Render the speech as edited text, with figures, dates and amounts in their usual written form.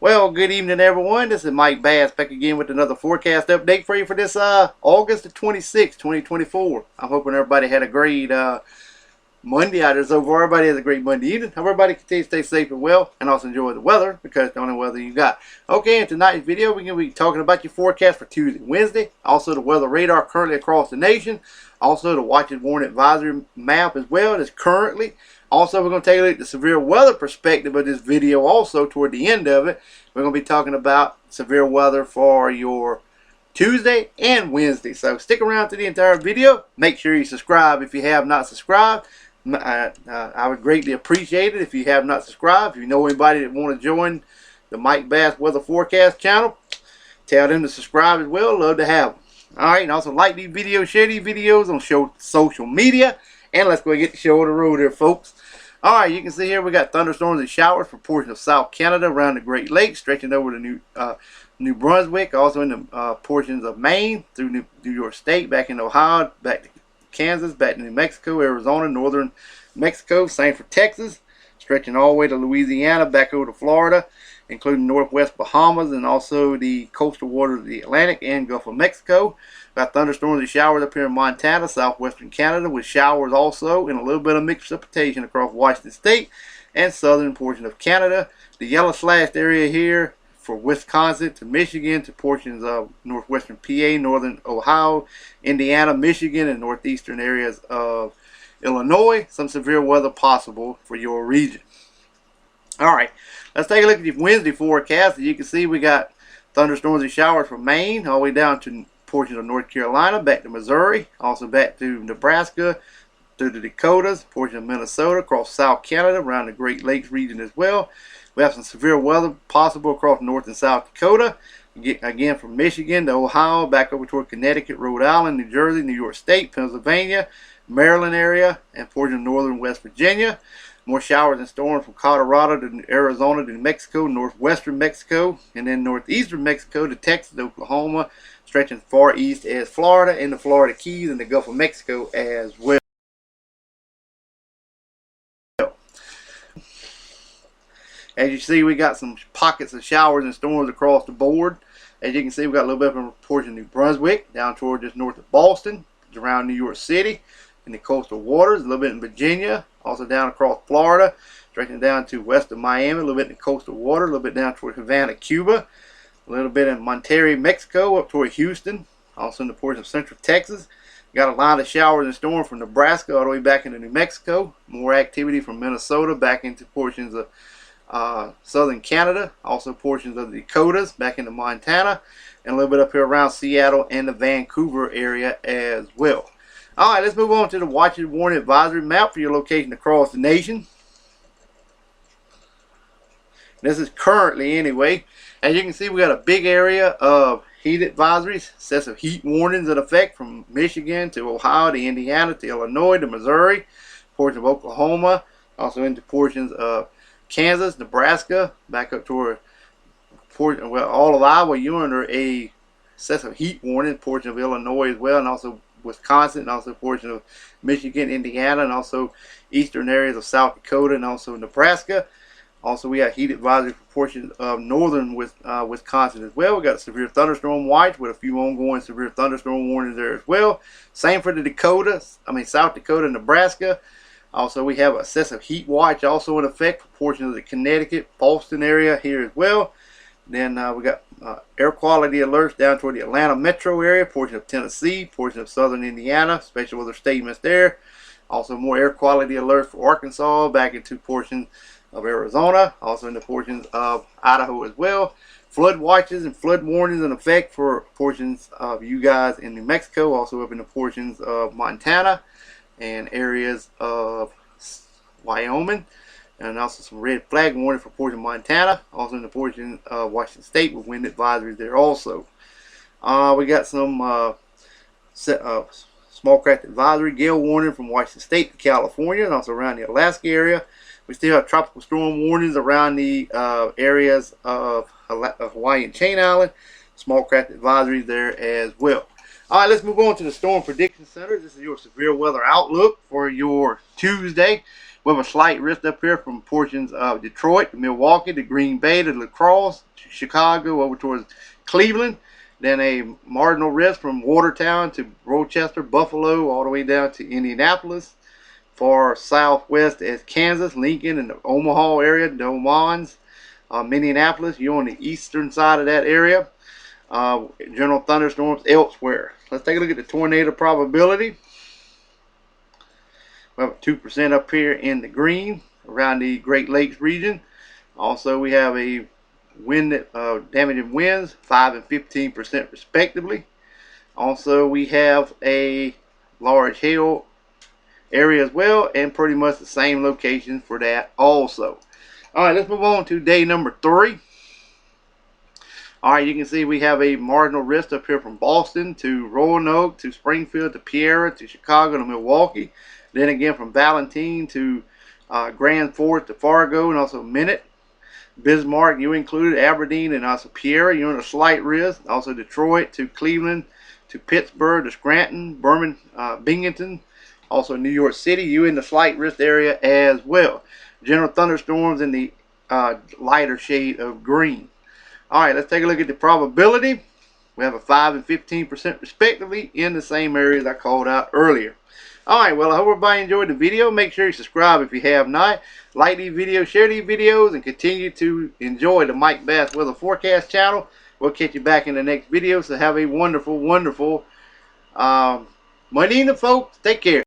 Well, good evening, everyone. This is Mike Bass back again with another forecast update for you for this August the 26th, 2024. I'm hoping everybody had a great Monday out there so far. Everybody has a great Monday evening. Hope everybody continues to stay safe and well and also enjoy the weather because it's the only weather you got. Okay, in tonight's video, we're going to be talking about your forecast for Tuesday and Wednesday. Also, the weather radar currently across the nation. Also, the watch and warn advisory map as well that's currently. Also, we're going to take a look at the severe weather perspective of this video also toward the end of it. We're going to be talking about severe weather for your Tuesday and Wednesday. So stick around to the entire video. Make sure you subscribe if you have not subscribed. I would greatly appreciate it if you have not subscribed. If you know anybody that want to join the Mike Bass Weather Forecast channel, tell them to subscribe as well. Love to have them. Alright, and also like these videos, share these videos on social media. And let's go and get the show on the road here, folks. Alright, you can see here we got thunderstorms and showers for portions of South Canada around the Great Lakes, stretching over to New Brunswick, also in the portions of Maine, through New York State, back in Ohio, back to Kansas, back to New Mexico, Arizona, northern Mexico, same for Texas, stretching all the way to Louisiana, back over to Florida, including northwest Bahamas and also the coastal waters of the Atlantic and Gulf of Mexico. Got thunderstorms and showers up here in Montana, southwestern Canada, with showers also and a little bit of mixed precipitation across Washington State and southern portion of Canada. The yellow slashed area here for Wisconsin to Michigan to portions of northwestern PA, northern Ohio, Indiana, Michigan, and northeastern areas of Illinois. Some severe weather possible for your region. Alright, let's take a look at the Wednesday forecast. As you can see, we got thunderstorms and showers from Maine all the way down to portions of North Carolina, back to Missouri, also back to Nebraska, through the Dakotas, portion of Minnesota, across South Canada, around the Great Lakes region as well. We have some severe weather possible across North and South Dakota, again from Michigan to Ohio, back over toward Connecticut, Rhode Island, New Jersey, New York State, Pennsylvania, Maryland area, and portion of northern West Virginia. More showers and storms from Colorado to Arizona to New Mexico, northwestern Mexico, and then northeastern Mexico to Texas, Oklahoma, stretching far east as Florida and the Florida Keys and the Gulf of Mexico as well. As you see, we got some pockets of showers and storms across the board. As you can see, we got a little bit of a portion of New Brunswick, down toward just north of Boston, around New York City, in the coastal waters, a little bit in Virginia, also down across Florida, stretching down to west of Miami, a little bit in the coastal water, a little bit down toward Havana, Cuba, a little bit in Monterrey, Mexico, up toward Houston, also in the portion of central Texas. Got a line of showers and storms from Nebraska all the way back into New Mexico. More activity from Minnesota back into portions of southern Canada, also portions of the Dakotas back into Montana, and a little bit up here around Seattle and the Vancouver area as well. Alright, let's move on to the watch and warn advisory map for your location across the nation. This is currently anyway. As you can see, we got a big area of heat advisories, sets of heat warnings in effect from Michigan to Ohio to Indiana to Illinois to Missouri, portions of Oklahoma, also into portions of Kansas, Nebraska, back up toward all of Iowa. You're under a set of heat warning, portion of Illinois as well, and also Wisconsin, and also portion of Michigan, Indiana, and also eastern areas of South Dakota, and also Nebraska. Also, we got heat advisory for portions of northern Wisconsin as well. We got a severe thunderstorm watch with a few ongoing severe thunderstorm warnings there as well. Same for the Dakotas, South Dakota, Nebraska. Also, we have a excessive heat watch also in effect for portions of the Connecticut, Boston area here as well. Then we got air quality alerts down toward the Atlanta metro area, portion of Tennessee, portion of southern Indiana, special weather statements there. Also, more air quality alerts for Arkansas, back into portions of Arizona, also in the portions of Idaho as well. Flood watches and flood warnings in effect for portions of you guys in New Mexico, also up in the portions of Montana and areas of Wyoming, and also some red flag warning for portion of Montana, also in the portion of Washington State with wind advisories there also. We got some small craft advisory, gale warning from Washington State to California, and also around the Alaska area. We still have tropical storm warnings around the areas of Hawaii and Chain Island. Small craft advisories there as well. Alright, let's move on to the Storm Prediction Center. This is your severe weather outlook for your Tuesday. We have a slight risk up here from portions of Detroit to Milwaukee to Green Bay to La Crosse to Chicago over towards Cleveland. Then a marginal risk from Watertown to Rochester, Buffalo, all the way down to Indianapolis. Far southwest is Kansas, Lincoln, and the Omaha area, Des Moines, Minneapolis. You're on the eastern side of that area. General thunderstorms elsewhere. Let's take a look at the tornado probability. We have 2% up here in the green around the Great Lakes region. Also, we have a wind damaging winds, 5 and 15% respectively. Also, we have a large hail area as well, and pretty much the same location for that also. All right, let's move on to day number 3. All right, you can see we have a marginal risk up here from Boston to Roanoke to Springfield to Pierre to Chicago to Milwaukee. Then again from Valentine to Grand Forks to Fargo and also Minot. Bismarck, you included, Aberdeen, and also Pierre, you're in a slight risk. Also Detroit to Cleveland to Pittsburgh to Scranton, Binghamton. Also New York City, you in the slight risk area as well. General thunderstorms in the lighter shade of green. All right, let's take a look at the probability. We have a 5 and 15% respectively in the same areas I called out earlier. All right, well, I hope everybody enjoyed the video. Make sure you subscribe if you have not. Like these videos, share these videos, and continue to enjoy the Mike Bass Weather Forecast channel. We'll catch you back in the next video. So have a wonderful, wonderful Monday evening, folks. Take care.